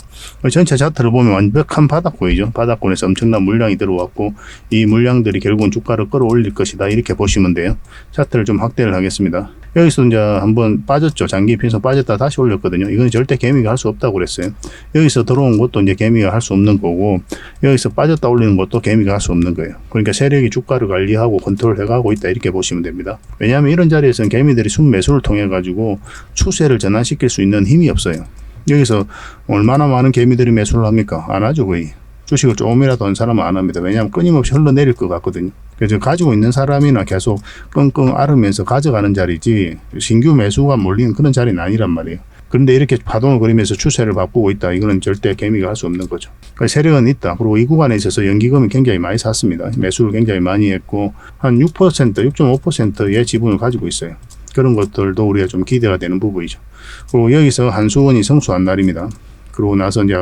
전체 차트를 보면 완벽한 바닥권이죠. 바닥권에서 엄청난 물량이 들어왔고 이 물량들이 결국은 주가를 끌어올릴 것이다, 이렇게 보시면 돼요. 차트를 좀 확대를 하겠습니다. 여기서 이제 한번 빠졌죠. 장기 편성 빠졌다 다시 올렸거든요. 이건 절대 개미가 할 수 없다고 그랬어요. 여기서 들어온 것도 이제 개미가 할 수 없는 거고, 여기서 빠졌다 올리는 것도 개미가 할 수 없는 거예요. 그러니까 세력이 주가를 관리하고 컨트롤 해가고 있다, 이렇게 보시면 됩니다. 왜냐하면 이런 자리에서는 개미들이 순매수를 통해 가지고 추세를 전환시킬 수 있는 힘이 없어요. 여기서 얼마나 많은 개미들이 매수를 합니까? 안 하죠, 거의. 주식을 조금이라도 한 사람은 안 합니다. 왜냐하면 끊임없이 흘러내릴 것 같거든요. 그래서 가지고 있는 사람이나 계속 끙끙 앓으면서 가져가는 자리지 신규 매수가 몰리는 그런 자리는 아니란 말이에요. 그런데 이렇게 파동을 그리면서 추세를 바꾸고 있다, 이거는 절대 개미가 할 수 없는 거죠. 그러니까 세력은 있다. 그리고 이 구간에 있어서 연기금이 굉장히 많이 샀습니다. 매수를 굉장히 많이 했고 한 6%, 6.5%의 지분을 가지고 있어요. 그런 것들도 우리가 좀 기대가 되는 부분이죠. 그리고 여기서 한수원이 성수한 날입니다. 그러고 나서 이제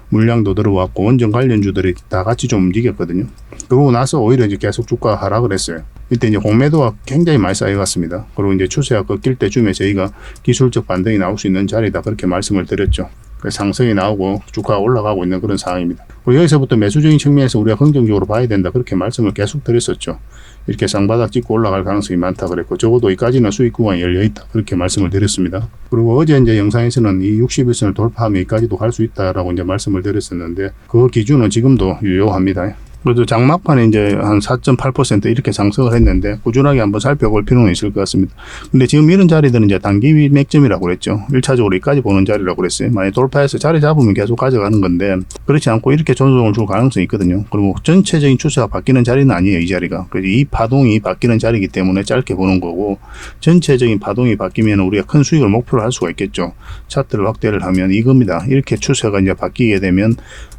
물량도 들어왔고 원전 관련주들이 다 같이 좀 움직였거든요. 그러고 나서 오히려 이제 계속 주가가 하락을 했어요. 이때 이제 공매도가 굉장히 많이 쌓여갔습니다. 그리고 이제 추세가 꺾일 때쯤에 저희가 기술적 반등이 나올 수 있는 자리다, 그렇게 말씀을 드렸죠. 상승이 나오고 주가가 올라가고 있는 그런 상황입니다. 그리고 여기서부터 매수적인 측면에서 우리가 긍정적으로 봐야 된다, 그렇게 말씀을 계속 드렸었죠. 이렇게 쌍바닥 찍고 올라갈 가능성이 많다 그랬고, 적어도 여기까지는 수익 구간이 열려있다, 그렇게 말씀을 드렸습니다. 그리고 어제 이제 영상에서는 이 61선을 돌파하면 여기까지도 갈 수 있다라고 이제 말씀을 드렸었는데, 그 기준은 지금도 유효합니다. 그래도 장막판에 이제 한 4.8% 이렇게 상승을 했는데 꾸준하게 한번 살펴볼 필요는 있을 것 같습니다. 근데 지금 이런 자리들은 이제 단기 맥점이라고 그랬죠. 1차적으로 여기까지 보는 자리라고 그랬어요. 만약에 돌파해서 자리 잡으면 계속 가져가는 건데, 그렇지 않고 이렇게 조정을 줄 가능성이 있거든요. 그리고 전체적인 추세가 바뀌는 자리는 아니에요, 이 자리가. 그래서 이 파동이 바뀌는 자리이기 때문에 짧게 보는 거고, 전체적인 파동이 바뀌면 우리가 큰 수익을 목표로 할 수가 있겠죠. 차트를 확대를 하면 이겁니다. 이렇게 추세가 이제 바뀌게 되면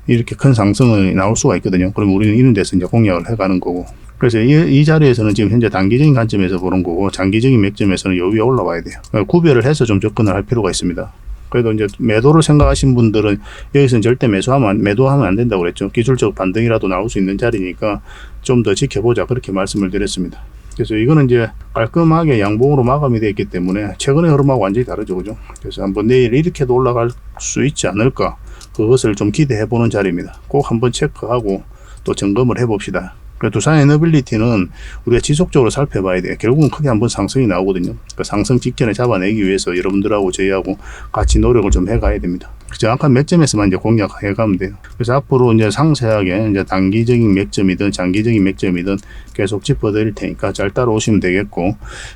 이렇게 큰 상승이 나올 수가 있거든요. 그럼 우리는 이런 데서 이제 공략을 해가는 거고. 그래서 이 자리에서는 지금 현재 단기적인 관점에서 보는 거고, 장기적인 맥점에서는 요 위에 올라와야 돼요. 구별을 해서 좀 접근을 할 필요가 있습니다. 그래도 이제 매도를 생각하신 분들은 여기서는 절대 매도하면 안 된다고 그랬죠. 기술적 반등이라도 나올 수 있는 자리니까 좀 더 지켜보자, 그렇게 말씀을 드렸습니다. 그래서 이거는 이제 깔끔하게 양봉으로 마감이 되어 있기 때문에 최근의 흐름하고 완전히 다르죠, 그죠? 그래서 한번 내일 이렇게도 올라갈 수 있지 않을까, 그것을 좀 기대해 보는 자리입니다. 꼭 한번 체크하고 또 점검을 해 봅시다. 두산 에너빌리티는 우리가 지속적으로 살펴봐야 돼요. 결국은 크게 한번 상승이 나오거든요. 그 상승 직전에 잡아내기 위해서 여러분들하고 저희하고 같이 노력을 좀 해가야 됩니다. 정확한 맥점에서만 이제 공략해 가면 돼요. 그래서 앞으로 이제 상세하게 이제 단기적인 맥점이든 장기적인 맥점이든 계속 짚어드릴 테니까 잘 따라오시면 되겠고,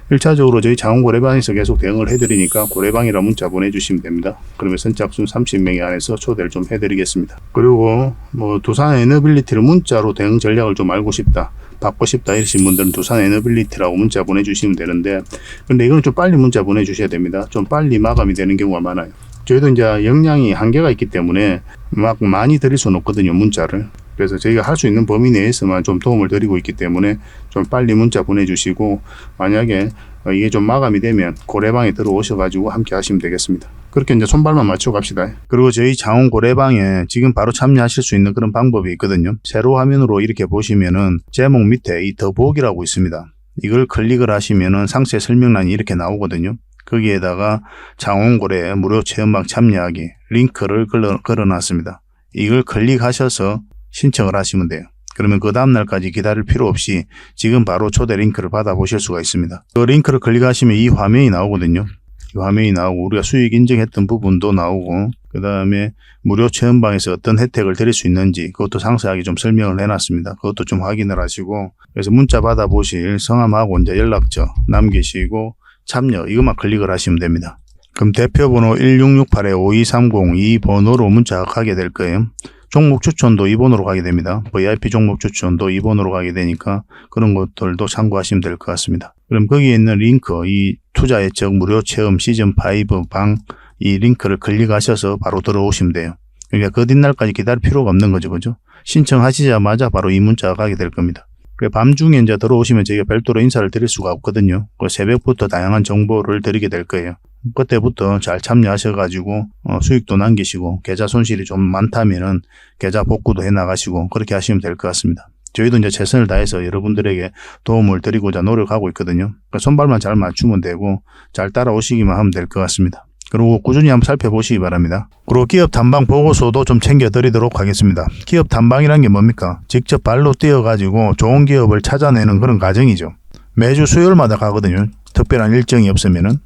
1차적으로 저희 자원고래방에서 계속 대응을 해드리니까 고래방이라 문자 보내주시면 됩니다. 그러면 선착순 30명이 안에서 초대를 좀 해드리겠습니다. 그리고 뭐 두산 에너빌리티를 문자로 대응 전략을 좀 알고 싶다, 받고 싶다 이러신 분들은 두산 에너빌리티라고 문자 보내주시면 되는데, 근데 이거는 좀 빨리 문자 보내주셔야 됩니다. 좀 빨리 마감이 되는 경우가 많아요. 저희도 이제 역량이 한계가 있기 때문에 막 많이 드릴 수는 없거든요, 문자를. 그래서 저희가 할 수 있는 범위 내에서만 좀 도움을 드리고 있기 때문에 좀 빨리 문자 보내주시고, 만약에 이게 좀 마감이 되면 고래방에 들어오셔가지고 함께 하시면 되겠습니다. 그렇게 이제 손발만 맞추고 갑시다. 그리고 저희 장원 고래방에 지금 바로 참여하실 수 있는 그런 방법이 있거든요. 세로 화면으로 이렇게 보시면은 제목 밑에 이 더보기라고 있습니다. 이걸 클릭을 하시면은 상세 설명란이 이렇게 나오거든요. 거기에다가 장원고래 무료 체험방 참여하기 링크를 걸어놨습니다. 이걸 클릭하셔서 신청을 하시면 돼요. 그러면 그 다음날까지 기다릴 필요 없이 지금 바로 초대 링크를 받아보실 수가 있습니다. 그 링크를 클릭하시면 이 화면이 나오거든요. 이 화면이 나오고 우리가 수익 인증했던 부분도 나오고, 그 다음에 무료 체험방에서 어떤 혜택을 드릴 수 있는지 그것도 상세하게 좀 설명을 해놨습니다. 그것도 좀 확인을 하시고, 그래서 문자 받아보실 성함하고 이제 연락처 남기시고 참여 이것만 클릭을 하시면 됩니다. 그럼 대표번호 1668-5230 이 번호로 문자가 가게 될 거예요. 종목 추천도 이 번호로 가게 됩니다. VIP 종목 추천도 이 번호로 가게 되니까 그런 것들도 참고하시면 될 것 같습니다. 그럼 거기에 있는 링크, 이 투자 예측 무료 체험 시즌5 방 이 링크를 클릭하셔서 바로 들어오시면 돼요. 그러니까 그 뒷날까지 기다릴 필요가 없는 거죠. 그죠? 신청하시자마자 바로 이 문자가 가게 될 겁니다. 밤중에 이제 들어오시면 저희가 별도로 인사를 드릴 수가 없거든요. 새벽부터 다양한 정보를 드리게 될 거예요. 그때부터 잘 참여하셔가지고 수익도 남기시고, 계좌 손실이 좀 많다면은 계좌 복구도 해 나가시고 그렇게 하시면 될 것 같습니다. 저희도 이제 최선을 다해서 여러분들에게 도움을 드리고자 노력하고 있거든요. 손발만 잘 맞추면 되고 잘 따라오시기만 하면 될 것 같습니다. 그리고 꾸준히 한번 살펴보시기 바랍니다. 그리고 기업 탐방 보고서도 좀 챙겨드리도록 하겠습니다. 기업 탐방이란 게 뭡니까? 직접 발로 뛰어가지고 좋은 기업을 찾아내는 그런 과정이죠. 매주 수요일마다 가거든요. 특별한 일정이 없으면은.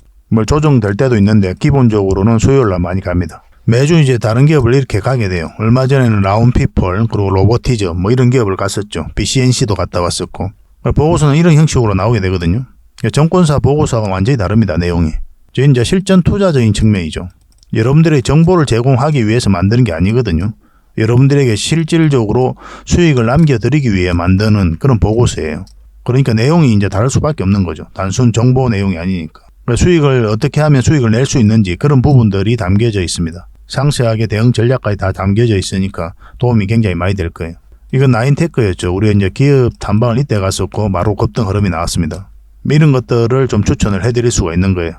조정될 때도 있는데 기본적으로는 수요일날 많이 갑니다. 매주 이제 다른 기업을 이렇게 가게 돼요. 얼마 전에는 라운피플, 그리고 로보티즈 이런 기업을 갔었죠. BCNC도 갔다 왔었고. 보고서는 이런 형식으로 나오게 되거든요. 정권사 보고서가 완전히 다릅니다. 내용이. 저 이제 실전 투자적인 측면이죠. 여러분들의 정보를 제공하기 위해서 만드는 게 아니거든요. 여러분들에게 실질적으로 수익을 남겨드리기 위해 만드는 그런 보고서예요. 그러니까 내용이 이제 다를 수밖에 없는 거죠. 단순 정보 내용이 아니니까. 수익을 어떻게 하면 수익을 낼 수 있는지 그런 부분들이 담겨져 있습니다. 상세하게 대응 전략까지 다 담겨져 있으니까 도움이 굉장히 많이 될 거예요. 이건 나인테크였죠. 우리가 이제 기업 탐방을 이때 갔었고 바로 급등 흐름이 나왔습니다. 이런 것들을 좀 추천을 해드릴 수가 있는 거예요.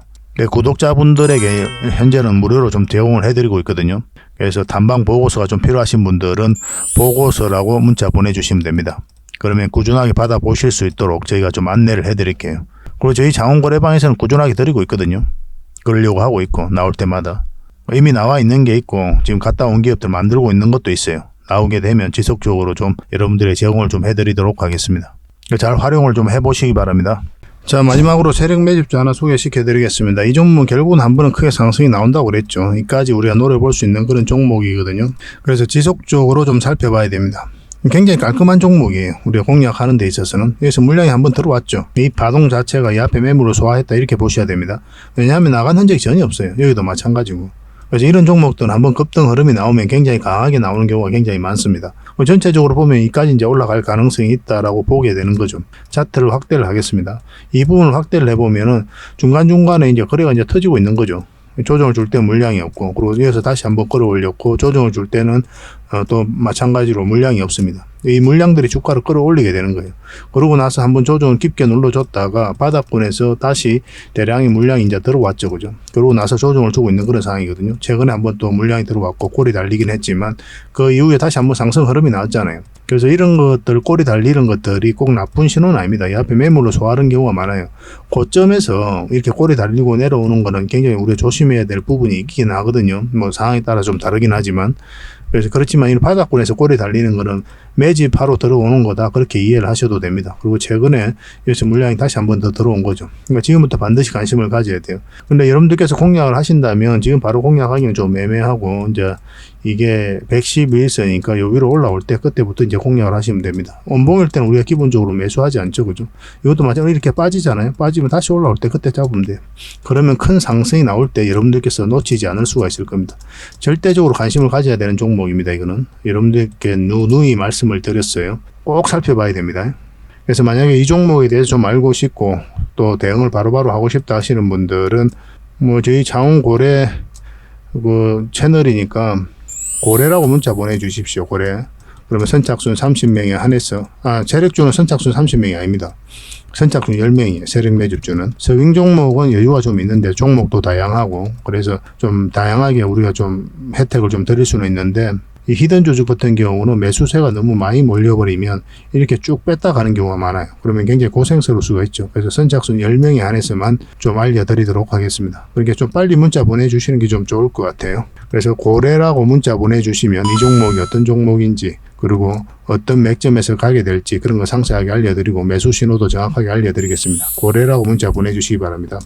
구독자분들에게 현재는 무료로 좀 제공을 해드리고 있거든요. 그래서 탐방 보고서가 좀 필요하신 분들은 보고서라고 문자 보내주시면 됩니다. 그러면 꾸준하게 받아보실 수 있도록 저희가 좀 안내를 해드릴게요. 그리고 저희 장원거래방에서는 꾸준하게 드리고 있거든요. 그러려고 하고 있고 나올 때마다. 이미 나와 있는 게 있고 지금 갔다 온 기업들 만들고 있는 것도 있어요. 나오게 되면 지속적으로 좀 여러분들의 제공을 좀 해드리도록 하겠습니다. 잘 활용을 좀 해보시기 바랍니다. 자, 마지막으로 세력 매집주 하나 소개시켜 드리겠습니다. 이 종목은 결국은 한 번은 크게 상승이 나온다고 그랬죠. 이까지 우리가 노려볼 수 있는 그런 종목이거든요. 그래서 지속적으로 좀 살펴봐야 됩니다. 굉장히 깔끔한 종목이에요. 우리가 공략하는 데 있어서는. 여기서 물량이 한번 들어왔죠. 이 파동 자체가 이 앞에 매물을 소화했다 이렇게 보셔야 됩니다. 왜냐하면 나간 흔적이 전혀 없어요. 여기도 마찬가지고. 그래서 이런 종목들은 한번 급등 흐름이 나오면 굉장히 강하게 나오는 경우가 굉장히 많습니다. 전체적으로 보면 이까지 이제 올라갈 가능성이 있다라고 보게 되는 거죠. 차트를 확대를 하겠습니다. 이 부분을 확대를 해보면은 중간중간에 이제 거래가 이제 터지고 있는 거죠. 조정을 줄 때 물량이 없고, 그리고 여기서 다시 한번 끌어올렸고, 조정을 줄 때는 또 마찬가지로 물량이 없습니다. 이 물량들이 주가를 끌어올리게 되는 거예요. 그러고 나서 한번 조정을 깊게 눌러줬다가 바닥권에서 다시 대량의 물량이 이제 들어왔죠. 그죠? 그러고 나서 조정을 주고 있는 그런 상황이거든요. 최근에 한번 또 물량이 들어왔고 꼬리 달리긴 했지만 그 이후에 다시 한번 상승 흐름이 나왔잖아요. 그래서 이런 것들, 꼬리 달리는 것들이 꼭 나쁜 신호는 아닙니다. 이 앞에 매물로 소화하는 경우가 많아요. 고점에서 이렇게 꼬리 달리고 내려오는 거는 굉장히 우리가 조심해야 될 부분이 있긴 하거든요. 상황에 따라 좀 다르긴 하지만. 그래서 그렇지만 이 바닥권에서 꼬리 달리는 거는 매집하러 들어오는 거다, 그렇게 이해를 하셔도 됩니다. 그리고 최근에 여기서 물량이 다시 한번 더 들어온 거죠. 그러니까 지금부터 반드시 관심을 가져야 돼요. 근데 여러분들께서 공략을 하신다면 지금 바로 공략하기는 좀 애매하고, 이제 이게 112일선이니까 요 위로 올라올 때 그때부터 이제 공략을 하시면 됩니다. 원봉일 때는 우리가 기본적으로 매수하지 않죠. 그죠? 이것도 마찬가지로 이렇게 빠지잖아요. 빠지면 다시 올라올 때 그때 잡으면 돼요. 그러면 큰 상승이 나올 때 여러분들께서 놓치지 않을 수가 있을 겁니다. 절대적으로 관심을 가져야 되는 종목입니다. 이거는 여러분들께 누누이 말씀을 드렸어요. 꼭 살펴봐야 됩니다. 그래서 만약에 이 종목에 대해서 좀 알고 싶고 또 대응을 바로바로 하고 싶다 하시는 분들은 뭐 저희 장원고래 그 채널이니까 고래라고 문자 보내주십시오. 고래. 그러면 선착순 30명에 한해서 세력주는 선착순 30명이 아닙니다. 선착순 10명이에요. 세력 매집주는. 서빙 종목은 여유가 좀 있는데 종목도 다양하고 그래서 좀 다양하게 우리가 좀 혜택을 좀 드릴 수는 있는데 이 히든 조직 같은 경우는 매수세가 너무 많이 몰려버리면 이렇게 쭉 뺐다 가는 경우가 많아요. 그러면 굉장히 고생스러울 수가 있죠. 그래서 선착순 10명에 한해서만 좀 알려드리도록 하겠습니다. 그러니까 좀 빨리 문자 보내주시는 게 좀 좋을 것 같아요. 그래서 고래라고 문자 보내주시면 이 종목이 어떤 종목인지 그리고 어떤 맥점에서 가게 될지 그런 거 상세하게 알려드리고 매수 신호도 정확하게 알려드리겠습니다. 고래라고 문자 보내주시기 바랍니다.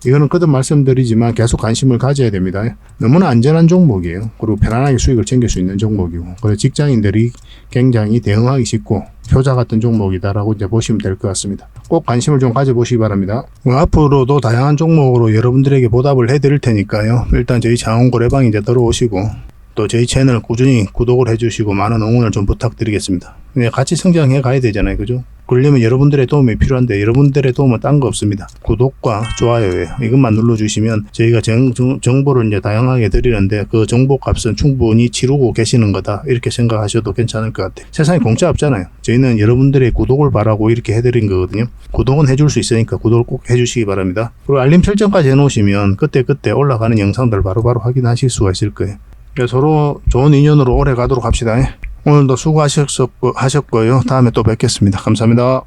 이거는 거듭 말씀드리지만 계속 관심을 가져야 됩니다. 너무나 안전한 종목이에요. 그리고 편안하게 수익을 챙길 수 있는 종목이고 그래서 직장인들이 굉장히 대응하기 쉽고 효자 같은 종목이다라고 이제 보시면 될 것 같습니다. 꼭 관심을 좀 가져보시기 바랍니다. 앞으로도 다양한 종목으로 여러분들에게 보답을 해드릴 테니까요. 일단 저희 장원고래방 이제 들어오시고 또 저희 채널 꾸준히 구독을 해주시고 많은 응원을 좀 부탁드리겠습니다. 같이 성장해 가야 되잖아요. 그죠? 그러려면 여러분들의 도움이 필요한데 여러분들의 도움은 딴 거 없습니다. 구독과 좋아요예요. 이것만 눌러주시면 저희가 정보를 이제 다양하게 드리는데 그 정보 값은 충분히 치르고 계시는 거다. 이렇게 생각하셔도 괜찮을 것 같아요. 세상에 공짜 없잖아요. 저희는 여러분들의 구독을 바라고 이렇게 해드린 거거든요. 구독은 해줄 수 있으니까 구독을 꼭 해주시기 바랍니다. 그리고 알림 설정까지 해놓으시면 그때 올라가는 영상들 바로바로 확인하실 수가 있을 거예요. 서로 좋은 인연으로 오래 가도록 합시다. 오늘도 수고하셨고요. 다음에 또 뵙겠습니다. 감사합니다.